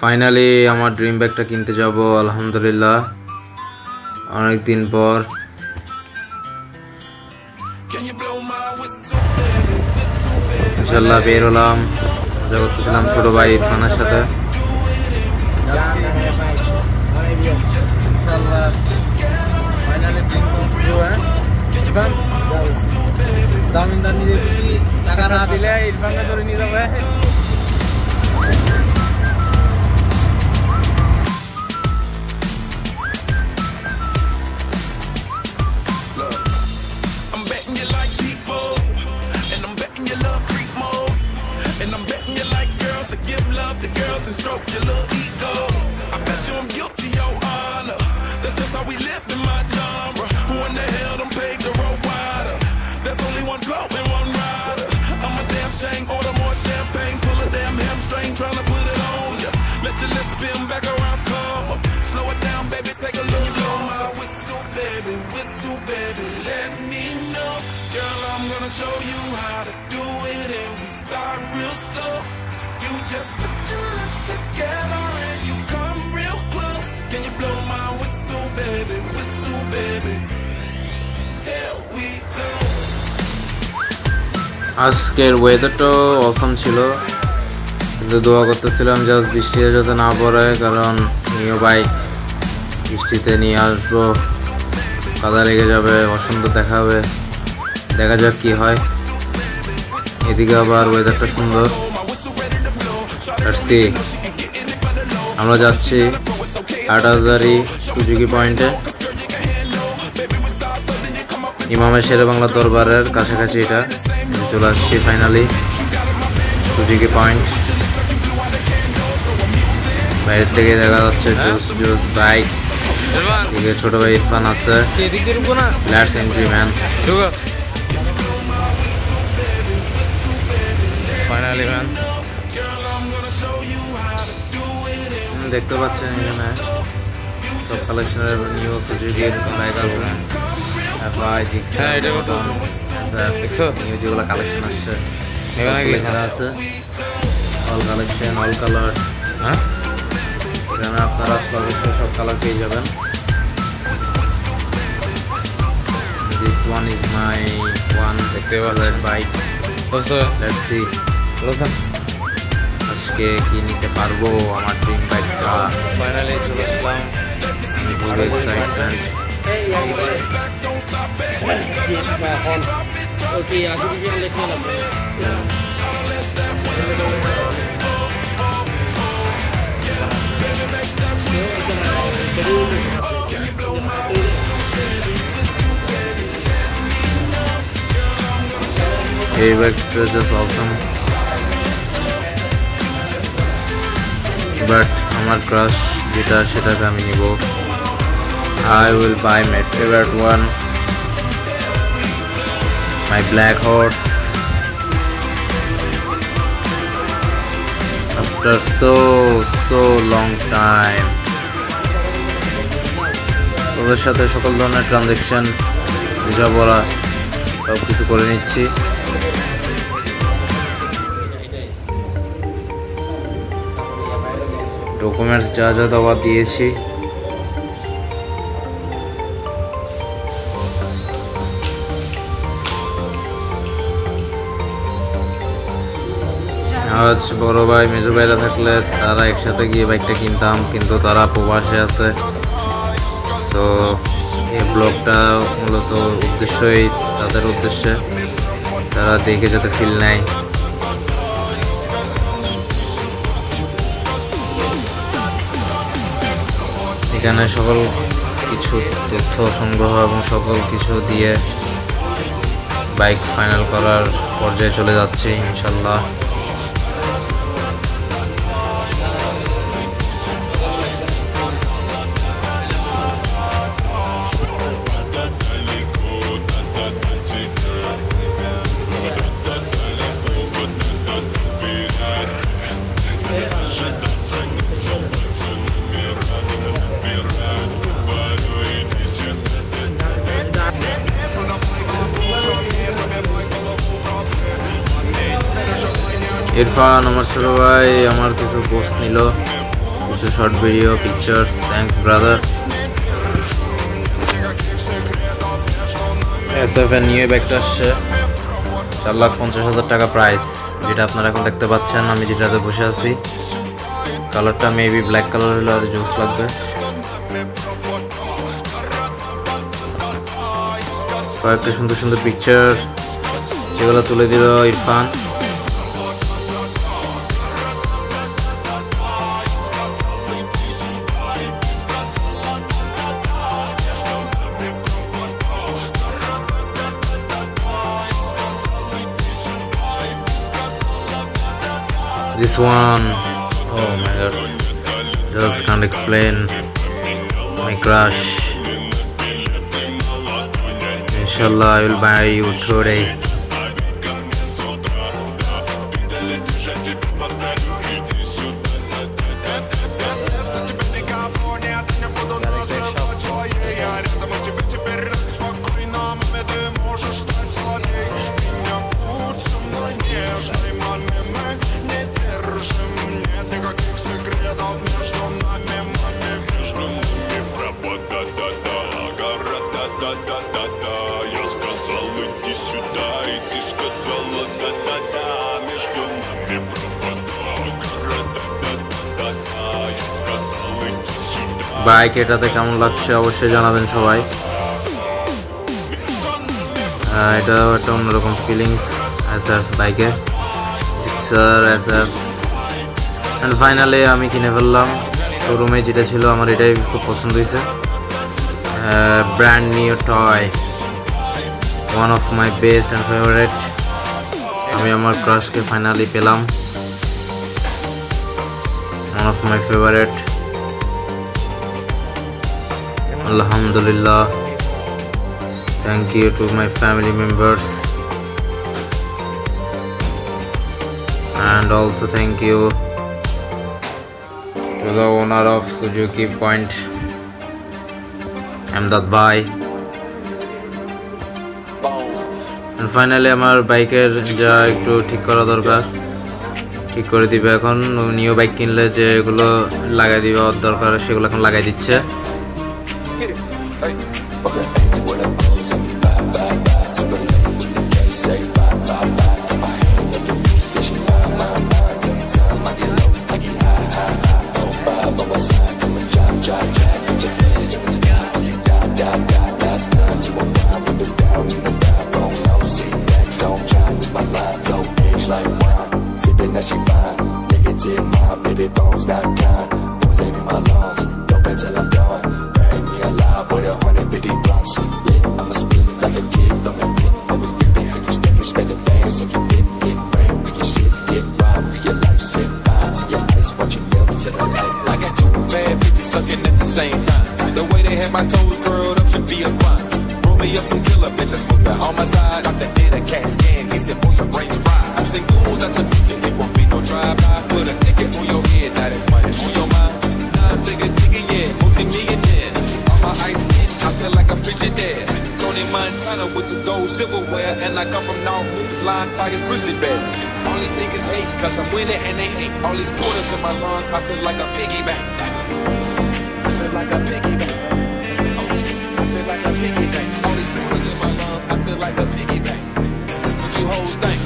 Finally আমার dream ব্যাগটা কিনতে যাব আলহামদুলিল্লাহ অনেক দিন পর। ইনশাআল্লাহ বের হলাম, মজা করতেছিলাম ছোট ভাই ইরফানের সাথে। টাকা না দিলে ইরফানকে ধরে নিয়ে যাবে। And I'm betting you like girls to give love to girls and stroke your little ego. I bet you I'm guilty, your honor. That's just how we live in my genre. Who in the hell done paved the road wider? There's only one blow and one rider. I'm a damn shame, order more champagne, pull a damn hamstring, tryna put it on ya. Let your lips spin back around, come up. Slow it down, baby, take a little blow my whistle, baby, let me know. Girl, I'm gonna show you how to do it, and we start real slow. You just put your lips together and you come real close. Can you blow my whistle, baby, here we go. আজকের ওয়েদারটাও awesome ছিল, কিন্তু দোয়া করতেছিলাম just বৃষ্টিতে যাতে না পড়ে, কারণ নিউ বাইক বৃষ্টিতে নিয়ে আসবো, কাদা লেগে যাবে, অসুন্দর দেখা হবে। দেখা যাক কি হয়। এদিকে আবার ওয়েদারটা সুন্দর। আমরা যাচ্ছি হাটহাজারী সুজুকি পয়েন্টে, ইমামের শেরে বাংলা দরবারের কাছাকাছি। এটা চলে আসছি ফাইনালি সুজুকি পয়েন্ট। বাইরের থেকে দেখা যাচ্ছে জোস বাইক, এদিকে ছোট ভাই ইরফান আছে। Let's entry man. Finally man দেখতে পাচ্ছেন এখানে সব কালেকশনের নিউ সুজুকির বাইক আছে। নিউ যেগুলো কালেকশন আসছে এখানে আছে, অল কালেকশন, অল কালার। হ্যাঁ, এখানে আপনারা সব কালার পেয়ে যাবেন। This one is my one favorite bike. Let's see. আজকে কি নিতে পারবো আমার ড্রিম বাইকটা। ফাইনালি চলে আসলাম, খুবই এক্সাইটমেন্ট। এই বাইকটা জাস্ট অসাম, বাট আমার ক্রাশ যেটা সেটাকে আমি নিব। I will buy my favorite one, my black horse. After so long time ওদের সাথে সকল ধরনের ট্রানজ্যাকশন যা বলা সব কিছু করে নিচ্ছি। ডকুমেন্টস যা যা দেওয়া দিয়েছি। আজ বড় ভাই মেজো ভাইরা থাকলে তারা একসাথে গিয়ে বাইকটা কিনতাম, কিন্তু তারা প্রবাসে আছে। সো এই ব্লগটা মূলত উদ্দেশ্যই তাদের উদ্দেশ্যে, তারা দেখে যাতে ফিল নেয়। এখানে সকল কিছু তথ্য সংগ্রহ এবং সকল কিছু দিয়ে বাইক ফাইনাল করার পর্যায়ে চলে যাচ্ছে ইনশাল্লাহ। ইরফান আমার ছোট ভাই আমার কিছু পোস্ট নিল, কিছু short video, pictures. Thanks brother. SF এর নিউ ব্যাগটা আসছে, 4,50,000 টাকা প্রাইস, যেটা আপনারা এখন দেখতে পাচ্ছেন। আমি যেটাতে বসে আছি, কালারটা মেবি ব্ল্যাক কালার হলে আর জোস লাগবে। কয়েকটা সুন্দর সুন্দর পিকচার যেগুলো তুলে দিল Irfan. This one, oh my god, just can't explain. My crush. Inshallah, I will buy you today. Bike এটাতে কেমন লাগছে অবশ্যই জানাবেন সবাই। এটাও একটা অন্যরকম ফিলিংস SF বাইকে, SF। অ্যান্ড ফাইনালি আমি কিনে ফেললাম শোরুমে, যেটা ছিল আমার এটাই খুব পছন্দ হয়েছে। Brand new toy, one of my best and favourite. আমি আমার ক্রাশকে ফাইনালি পেলাম, one of my favourite. Alhamdulillah, thank you to my family members, and also thank you to the owner of Suzuki Point, Amdad Bhai. And finally আমার বাইকের যা একটু ঠিক করা দরকার ঠিক করে দিবে এখন। নিউ বাইক কিনলে যে এগুলো লাগাই দিবে দরকার, সেগুলো এখন লাগাই দিচ্ছে। The way they had my toes curled up should be a crime. Roll me up some killer bitch, I smoke that on my side. Dr. did a CAT scan, he said, boy, your brain's fried. I said, goons out to meet you, it won't be no drive-by. Put a ticket on your head, now that's money on your mind. Nine-figure nigga, yeah, multi-millionaire. On my ice skin, I feel like a Frigidaire. Tony Montana with the gold silverware. And I come from North Memphis, Lion, Tigers, Grizzly Bear. All these niggas hate, cause I'm winning and they hate. All these quarters in my lungs, I feel like a piggyback. I feel like a piggyback. I feel like a piggyback. All these quarters in my lungs, I feel like a piggyback. What you hoes think?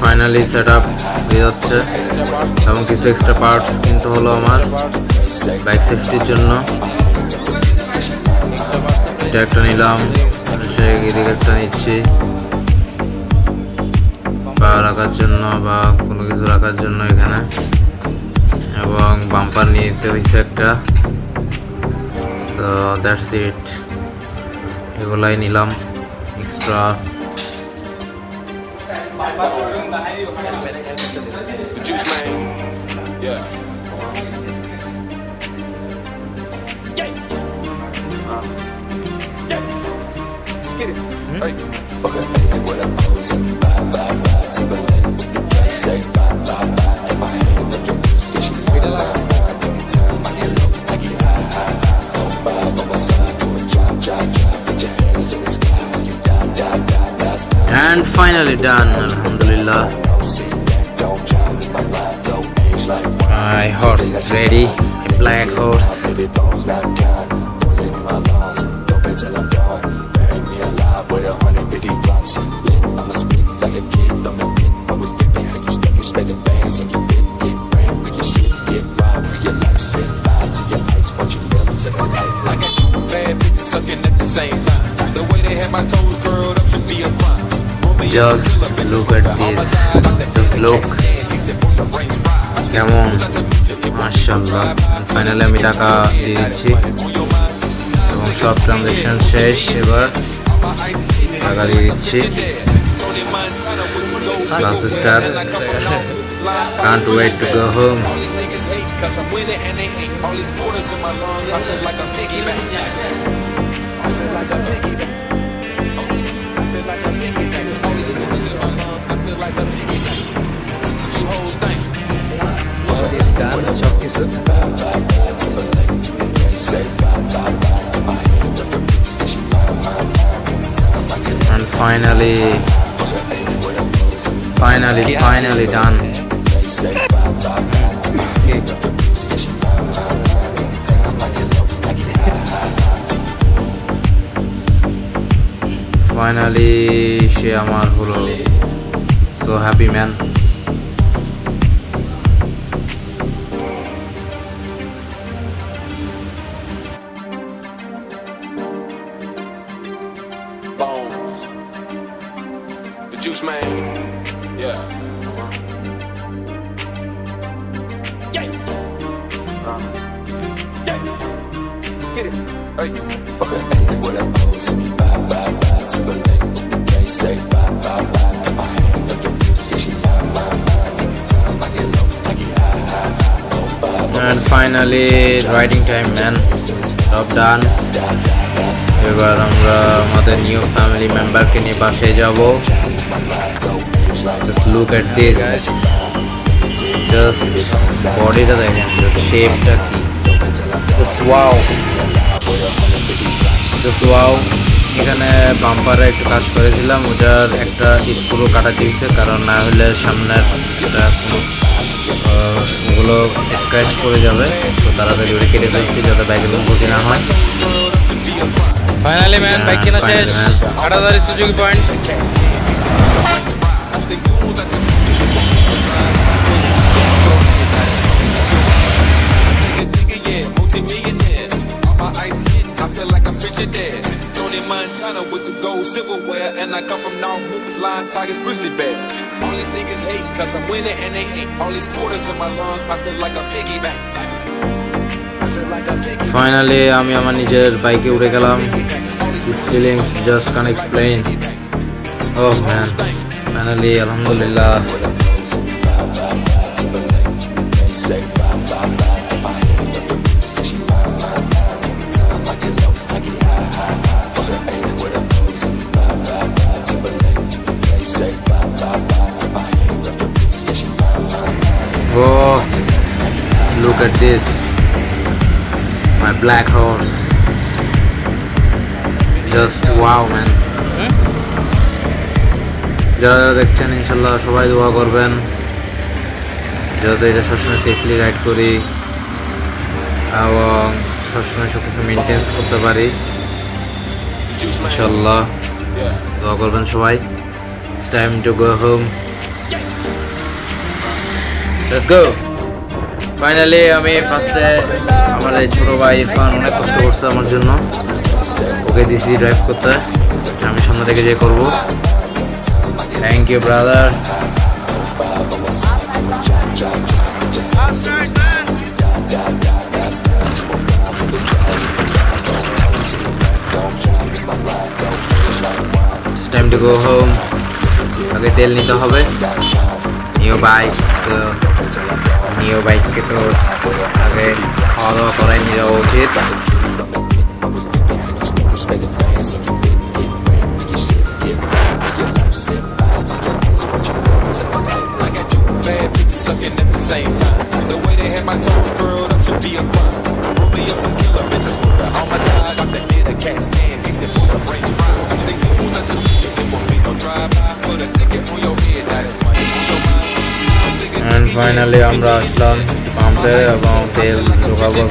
Finally set up হয়ে যাচ্ছে এবং কিছু extra parts কিনতে হলো আমার bike সেফটির জন্য। এটা একটা নিলাম, এদিকে একটা নিচ্ছি পা রাখার জন্য বা কোনো কিছু রাখার জন্য এখানে, এবং বাম্পার নিয়ে নিতে হয়েছে একটা। সো দ্যাটস ইট, এগুলাই নিলাম extra. Juice man, yeah. Get it. Hey. Okay. What up, pose and bye bye bye. Timberlake with the cash, say bye bye bye. In my hand, up your bitch, yeah, she bye bye bye. Anytime I get low, I get high high high. Oh, vibe on my side, do a drop drop drop. Put your hands in the sky when you die. And finally done, alhamdulillah. My horse is ready, my black horse. Just look at this. Just look. কেমন মাশাআল্লাহ। Finally আমি টাকা দিয়ে দিচ্ছি এবং সব transaction শেষ। এবার টাকা দিয়ে দিচ্ছি। Last start. Can't wait to go home. And finally done. Finally she amar holo. So happy man. Bones. The Juice Man. Yeah. Let's get it. Hey. Okay. What up, O's? Bye, bye, bye to the lake. They say bye, bye, bye. In my hand, up your bitch, yeah, she bye, bye, bye. Anytime I get low, I get high, high, high. Oh, bye, And finally riding time, man. Job done. এবার আমরা আমাদের new family মেম্বারকে নিয়ে বাসায় যাব। Just look at this. Just বডিটা দেখেন, just শেপটা কি। Just wow. Just wow. এখানে বাম্পারে একটু কাজ করেছিলাম, ওটার একটা স্ক্রু কাটা দিয়েছে, কারণ না হলে সামনের ওগুলো স্ক্র্যাচ করে যাবে। তো তাড়াতাড়ি ওটা কেটে ফেলছি যাতে বাইকের কোনো ক্ষতি না হয়। ফাইনালি ম্যান বাইক কেনা শেষ। 8000 Suzuki point. Montana with the gold silverware, and I come from North Memphis, Lion Tigers, Grizzly Bear. All these niggas hate, cause I'm winning and they hate. All these quarters in my lungs, I feel like a piggyback. Finally আমি আমার নিজের বাইকে উঠে গেলাম। These feelings just can't explain. Oh man, finally alhamdulillah. Oh, look at this, my black horse. Just wow man. যারা যারা দেখছেন ইনশাল্লাহ সবাই দোয়া করবেন যাতে এটা সবসময় সেফলি রাইড করি এবং সবসময় সব কিছু মেনটেন্স করতে পারি ইনশাল্লাহ। দোয়া করবেন সবাই। It's time to go home. Let's go. Finally আমি ফার্স্টে আমার এই ছোট ভাই ইরফান অনেক কষ্ট করছে আমার জন্য, ওকে দিছি ড্রাইভ করতে, আমি সামনে থেকে যে করব। Thank you brother. It's time to go home. আগে তেল নিতে হবে। নিউ বাইক, নিউ বাইককে তো আগে খাওয়া দাওয়া করাই নিয়ে যাওয়া উচিত। Sucking at the same time. The way they had my toes curled up should be a crime. Roll me up some killer bitches, put her on my side. Got the hit a cat stand. He said, pull the brains fry. I say, who's at the legion? It won't be no drive-by. Finally আমরা আসলাম পাম্পে এবং তেল ঢোকাবো।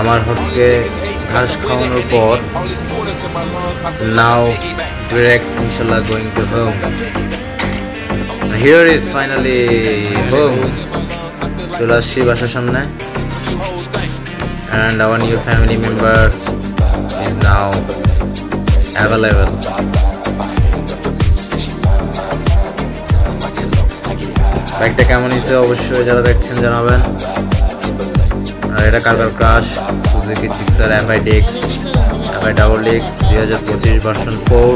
আমার হর্সকে ঘাস খাওয়ানোর পর নাও direct ইনশাল্লাহ going to home. Here is finally home. চলে আসছি বাসার সামনে and our new family member is now available. বাইকটা কেমন হয়েছে অবশ্যই যারা দেখছেন জানাবেন। আর এটা কারবার crash Suzuki Gixxer FIDX FIDX 2025 version 4।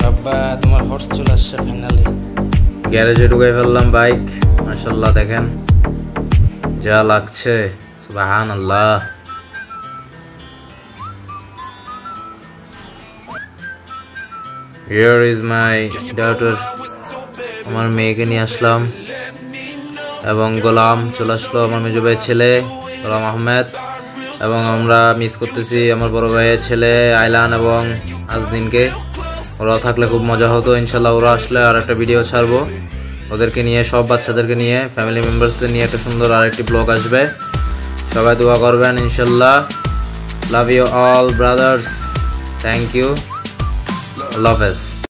বাবা তোমার হর্স চলে আসছে ফাইনালি। গ্যারেজে ঢুকাই ফেললাম বাইক, মাশাআল্লাহ দেখেন যা লাগছে, সুবহানাল্লাহ। Here is my daughter, আমার মেয়েকে নিয়ে আসলাম এবং গোলাম চলে আসলো, আমার মেজো ভাইয়ের ছেলে গোলাম আহমেদ। এবং আমরা মিস করতেছি আমার বড় ভাইয়ের ছেলে আইলান এবং আজদিনকে। ওরা থাকলে খুব মজা হতো। ইনশাল্লাহ ওরা আসলে আর একটা ভিডিও ছাড়বো ওদেরকে নিয়ে, সব বাচ্চাদেরকে নিয়ে, ফ্যামিলি মেম্বার্সদের নিয়ে একটা সুন্দর আরেকটি ব্লগ আসবে। সবাই দোয়া করবেন ইনশাল্লাহ। Love you all brothers, thank you, আল্লাহ হাফেজ।